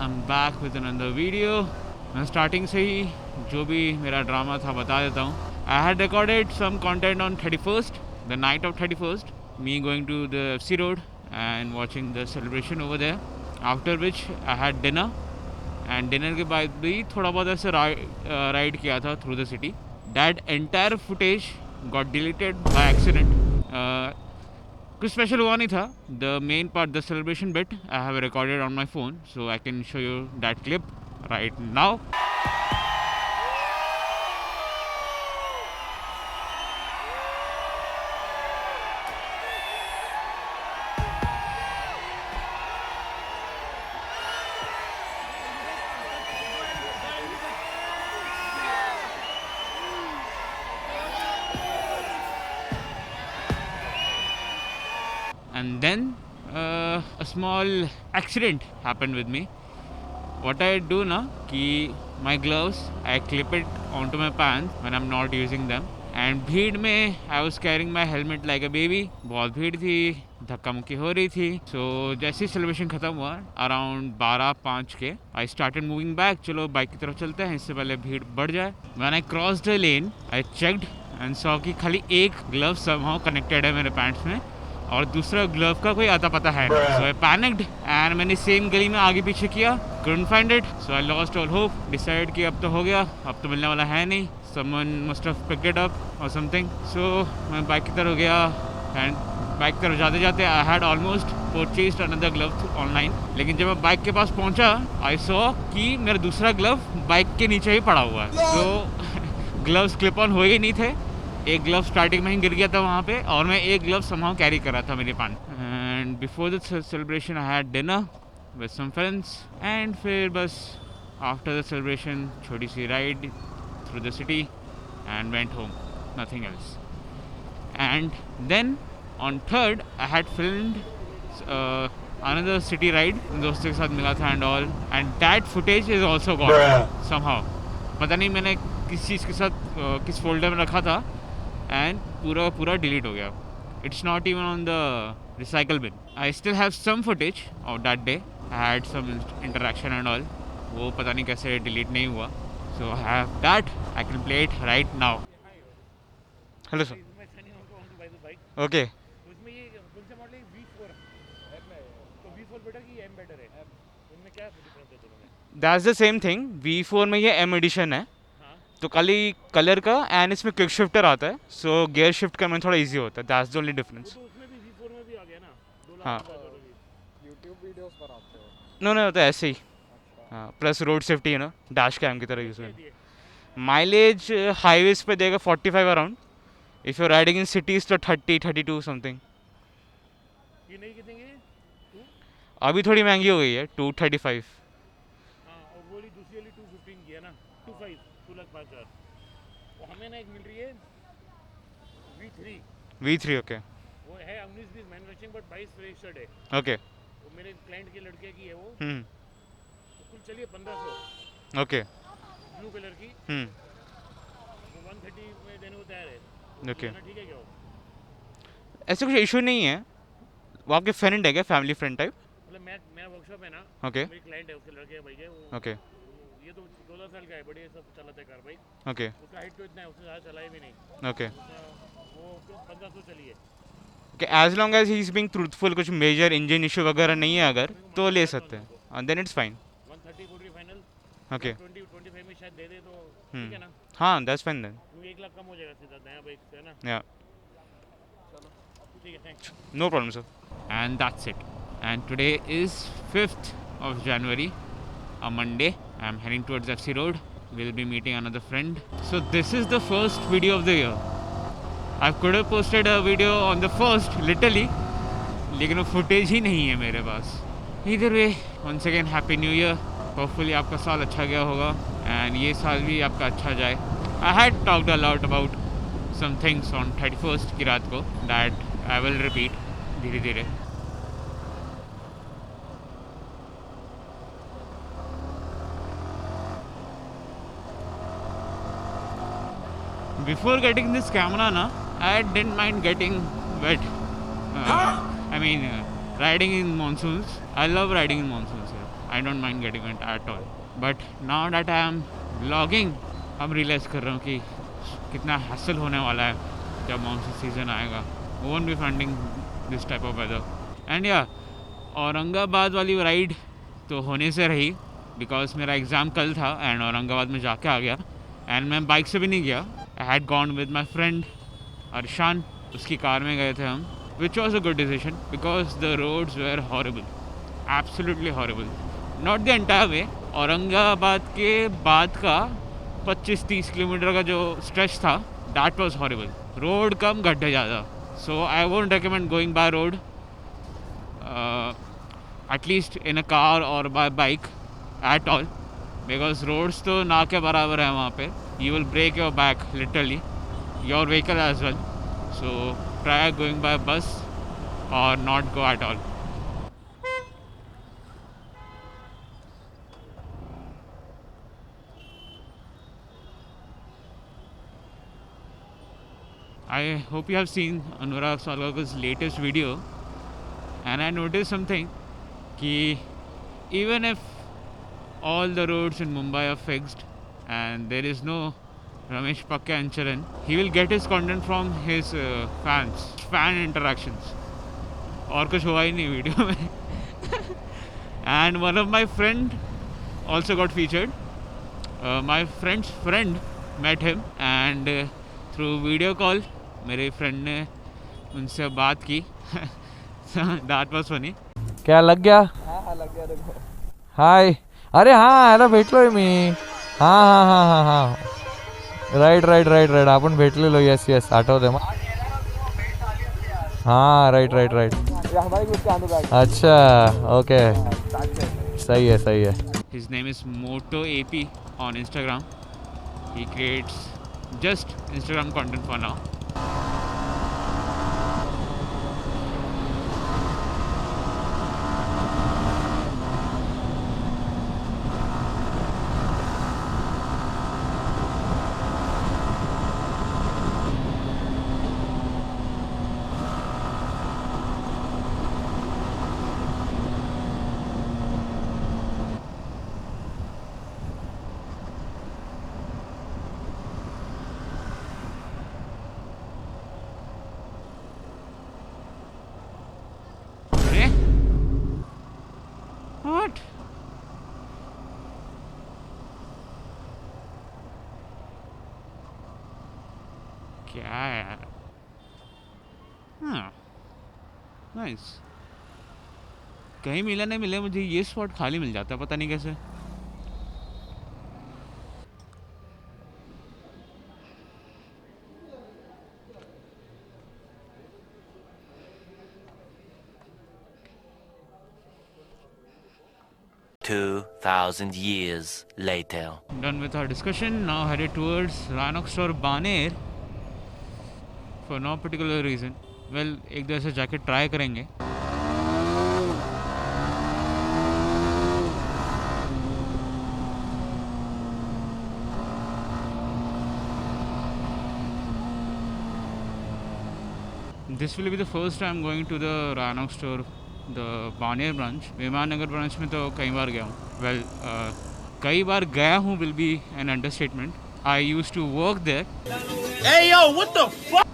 I'm back with another video. मैं starting से ही जो भी मेरा ड्रामा था बता देता हूँ. I had recorded some content on 31st, the night of 31st, me going to the FC Road and watching the celebration over there. After which I had dinner, and dinner के बाद भी थोड़ा बहुत ऐसे राइड किया था through the city. That entire footage got deleted by accident. कुछ special हुआ नहीं था. The main part, the celebration bit, I have recorded on my phone, so I can show you that clip right now. And then a small accident happened with me. What I do now, कि my gloves, I clip it onto my pants when I'm not using them. And भीड़ में I was carrying my helmet like a baby. बहुत भीड़ थी, धक्का मुक्की हो रही थी. So जैसे ही celebration खत्म हुआ, around 12:05 के, I started moving back. चलो बाइक की तरफ चलते हैं, इससे पहले भीड़ बढ़ जाए. When I crossed the lane, I checked and saw कि खाली एक glove somehow connected है मेरे पैंट्स में और दूसरा ग्लव का कोई आता पता है. So I panicked and मैंने सेम गली में आगे पीछे किया. Couldn't find it. So I lost all hope. Decided कि अब तो हो गया, अब तो मिलने वाला है नहीं. Someone must have picked it up or something. So मैं बाइक की तरफ गया and बाइक की तरफ जाते जाते I had almost purchased another glove online. लेकिन जब मैं बाइक के पास पहुंचा, I saw कि मेरा दूसरा ग्लव बाइक के नीचे ही पड़ा हुआ है. So ग्लव्स क्लिप ऑन हो ही नहीं थे. एक ग्लव स्टार्टिंग में ही गिर गया था वहाँ पे और मैं एक ग्लव समहाउ कैरी कर रहा था मेरे पास. And before the celebration I had dinner with some friends and फिर बस आफ्टर द सेलिब्रेशन छोटी सी ride through the city and went home, nothing else. And then on third I had filmed another city ride, दोस्तों के साथ मिला था and all, and that footage is also gone somehow. पता नहीं मैंने किस चीज़ के साथ किस फोल्डर में रखा था एंड पूरा डिलीट हो गया. It's not even on the recycle bin. I still have some footage of that day. I had some interaction and all. वो पता नहीं कैसे डिलीट नहीं हुआ. So I have that. I can play it right now. Hello sir. Okay. उसमें ये कौन सा मॉडल है? V4 तो V4 बेटर कि M बेटर है? उनमें क्या डिफरेंस है दोनों में? That's the same thing. V4 में ये M एडिशन है तो खाली कलर का एंड इसमें क्विक शिफ्टर आता है. सो गियर शिफ्ट करने में थोड़ा इजी होता है. That's the only difference. तो उसमें भी V4 में भी आ गया ना. हाँ. YouTube वीडियोस पर आते हो? नो नो, तो ऐसे ही. हाँ, प्लस रोड सेफ्टी है ना, डैश कैम की तरह यूज़ है. माइलेज हाईवेज पे देगा 45 around. If you riding in cities तो 30-32 समथिंग. ये नहीं कितने की? अभी थोड़ी महंगी हो गई है, 235. हाँ, और वो दूसरी वाली 215 की है ना, 2,05,000. और हमें ना एक मिल रही है V3. ओके. वो है 19-20 मैन्युफैक्चरिंग बट 22 रजिस्टर्ड है. ओके. वो मेरे क्लाइंट के लड़के की है वो. हम्म. कुल चलिए 1500. ओके. ब्लू कलर की. वो 130 में देने को तैयार है. ओके. ठीक है क्या वो? ऐसे कुछ इशू नहीं है. वो आपके फ्रेंड है क्या, फैमिली फ्रेंड टाइप? मतलब मेरा वर्कशॉप है ना. ओके. मेरी क्लाइंट है, उसके लड़के भाई है वो. ओके. ये तो 14 साल का है, बढ़िया सब चलाता है कार भाई. ओके. उसका हाइट तो इतना है, उससे ज़्यादा चलाया भी नहीं. ओके. वो 1500 चली है. कि as long as he is being truthful, कुछ मेजर इंजन इशू वगैरह नहीं है अगर, तो ले सकते हैं. Then it's fine. 130 final. Okay. 20-25 में शायद दे दे तो ठीक है ना. हाँ, दैट्स फाइन देन. 1 लाख कम हो जाएगा सीधा नया बाइक से, है ना. या. ठीक है, thanks. No problem, sir. And that's it. And today is 5th of January, a Monday. I'm heading towards FC Road. We'll be meeting another friend. So this is the first video of the year. I could have posted a video on the first, literally, लेकिन वो footage ही नहीं है मेरे पास. Either way, once again, Happy New Year. Hopefully आपका साल अच्छा गया होगा and ये साल भी आपका अच्छा जाए. I had talked a lot about some things on 31st की रात को that I will repeat धीरे धीरे. Before getting this camera na, I didn't mind getting wet. I mean riding in monsoons. I love riding in monsoons. I don't mind getting it at all. But now that I am vlogging, अब realise कर रहा हूँ कि कितना hassle होने वाला है जब मानसून सीज़न आएगा. Won't be finding this type of weather. And yeah, Aurangabad वाली राइड तो होने से रही बिकॉज मेरा एग्ज़ाम कल था एंड औरंगाबाद में जाके आ गया. एंड मैं बाइक से भी नहीं गया. I had gone with my friend Arshan. उसकी कार में गए थे हम, which was a good decision because the roads were horrible, absolutely horrible. Not the entire way, Aurangabad के बाद का 25-30 किलोमीटर का जो स्ट्रेच था, दैट वॉज हॉरेबल. रोड कम, गड्ढे ज़्यादा. So I won't recommend going by road, at least in a car or by bike at all, because roads तो ना के बराबर है वहाँ पे. You will break your back literally, your vehicle as well. So try going by bus or not go at all. I hope you have seen Anurag Salgaokar's latest video, and I noticed something कि even if all the roads in Mumbai are fixed and there is no Ramesh Pakka and Charan, he will get his content from his fans, fan interactions. और कुछ हुआ ही नहीं video में. And one of my friend also got featured. My friend's friend met him and through video call मेरे friend ने उनसे बात की. That was funny. क्या लग गया? हाँ लग गया देखो. हाय. अरे हाँ ह्याला भेटलोय मी. हां हां हां हां हां राईट राईट राईट राईट आपण भेटलेलो. येस येस आठवतंय मग. हां राईट राईट राईट. हमारे ग्रुप के अनुराग. अच्छा ओके. सही है सही है. His name is Moto AP on Instagram. He creates just Instagram content for now. What? क्या यार. हाँ नाइस. कहीं मिला नहीं मिले मुझे ये स्पॉट खाली मिल जाता, पता नहीं कैसे. $2,000 years later. Done with our discussion. Now headed towards Rhinox or Baner for no particular reason. Well, एक दो ऐसे जाके ट्राई करेंगे. This will be the first time going to the Rhinox store, the Baner branch. विमान Nagar branch में तो कई बार गया हूँ. Well, कई बार गया हूँ will be an understatement. I used to work there. Hey yo, what the fuck?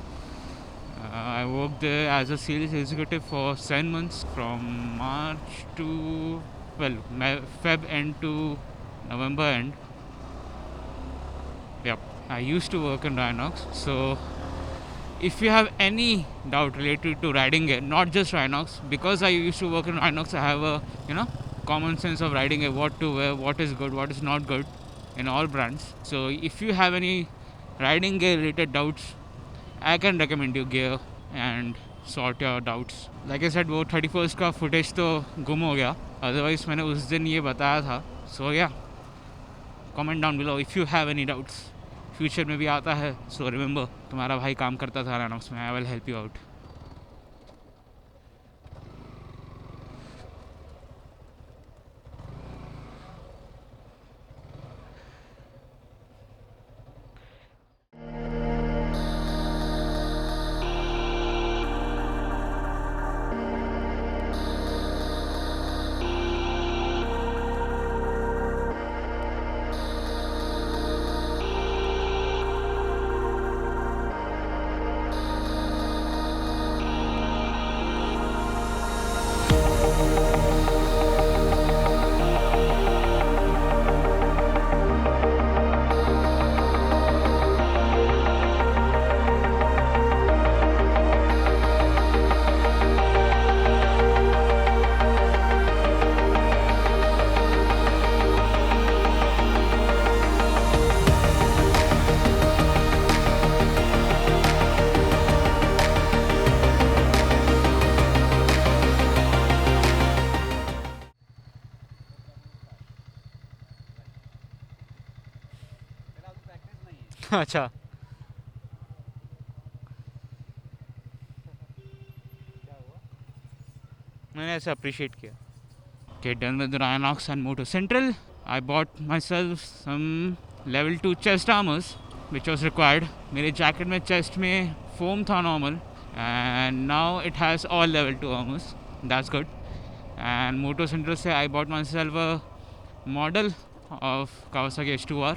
I worked there as a sales executive for 7 months from March to, well, Feb end to November end. Yep, I used to work in Rhinox. So if you have any doubt related to riding gear, not just Rhinox, because I used to work in Rhinox, I have a common sense of riding gear, what to wear, what is good, what is not good in all brands. So if you have any riding gear related doubts, I can recommend you gear and sort your doubts. Like I said, वो 31st का footage तो गुम हो गया, otherwise मैंने उस दिन ये बताया था. So yeah, comment down below if you have any doubts. Future में भी आता है, सो रिमेंबर तुम्हारा भाई काम करता था Rhinox में. I will help you out. अच्छा मैंने ऐसे अप्रिशिएट किया. Okay, done with the Rhinox and Moto Central. I bought myself some level 2 chest armors which was required. मेरे जैकेट में चेस्ट में फोम था normal and now it has all level 2 armors. That's good. And Moto Central से I bought myself a model of Kawasaki H2R.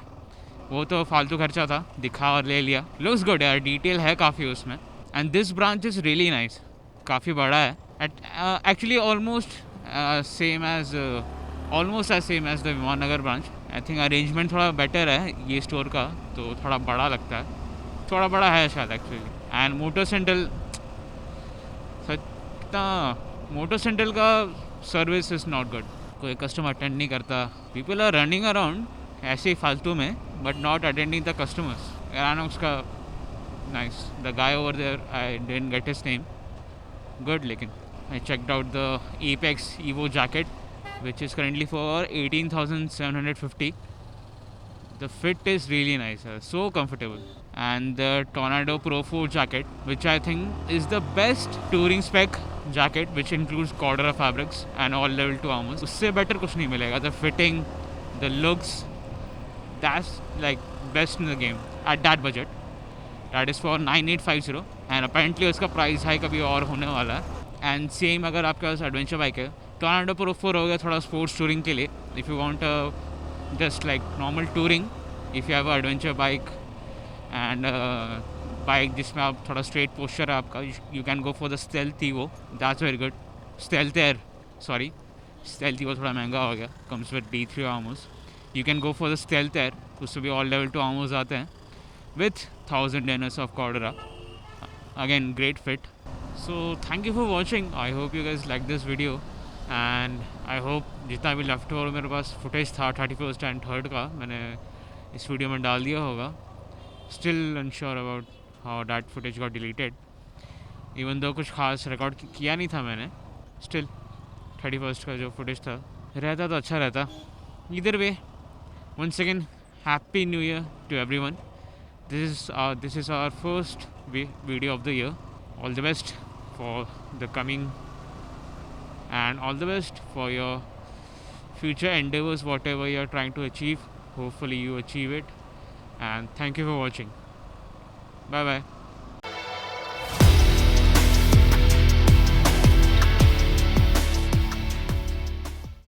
वो तो फालतू खर्चा था, दिखा और ले लिया. लुक्स गुड यार, डिटेल है काफ़ी उसमें. And this branch is really nice, काफ़ी बड़ा है. Actually almost same as the Viman Nagar branch. I think arrangement थोड़ा बेटर है ये स्टोर का, तो थोड़ा बड़ा लगता है, थोड़ा बड़ा है शायद एक्चुअली. एंड मोटो सेंट्रल का सर्विस इज़ नॉट गुड. कोई कस्टमर अटेंड नहीं करता. पीपल आर रनिंग अराउंड ऐसे ही फालतू में, but not attending the customers. Rhinox का nice. The guy over there, I didn't get his name. Good. लेकिन I checked out the Apex Evo jacket, which is currently for 18,750. The fit is really nice, so comfortable. And the Tornado Pro 4 jacket, which I think is the best touring spec jacket, which includes Cordura fabrics and all level 2 armors. उससे better कुछ नहीं मिलेगा. The fitting, the looks, that's like best in the game at that budget. That is for 9850 and apparently उसका price hike अभी और होने वाला है. एंड सेम अगर आपके पास एडवेंचर बाइक है, टोर्नाडो प्रो 4 हो गया थोड़ा स्पोर्ट्स टूरिंग के लिए. If you want just like normal touring, if you have adventure bike and bike जिसमें आप थोड़ा स्ट्रेट पोस्चर है आपका, you can go for the stealth evo. That's very good. Stealth evo थोड़ा महंगा हो गया, comes with D3 armours. You can go for the stealth air, उसमें भी ऑल लेवल 2 आर्मर्स आते हैं with 1000 DNS of Cordura. Again, great fit. So thank you for watching. I hope you guys like this video and I hope जितना भी left over मेरे पास footage था 31st and 3rd का मैंने इस video में डाल दिया होगा. Still unsure about how that footage got deleted, even though कुछ खास रिकॉर्ड किया नहीं था मैंने. स्टिल 31st का जो फुटेज था रहता तो अच्छा रहता. Either way, once again, Happy New Year to everyone. This is our first video of the year. All the best for the coming and all the best for your future endeavors, whatever you are trying to achieve. Hopefully you achieve it, and thank you for watching. Bye bye.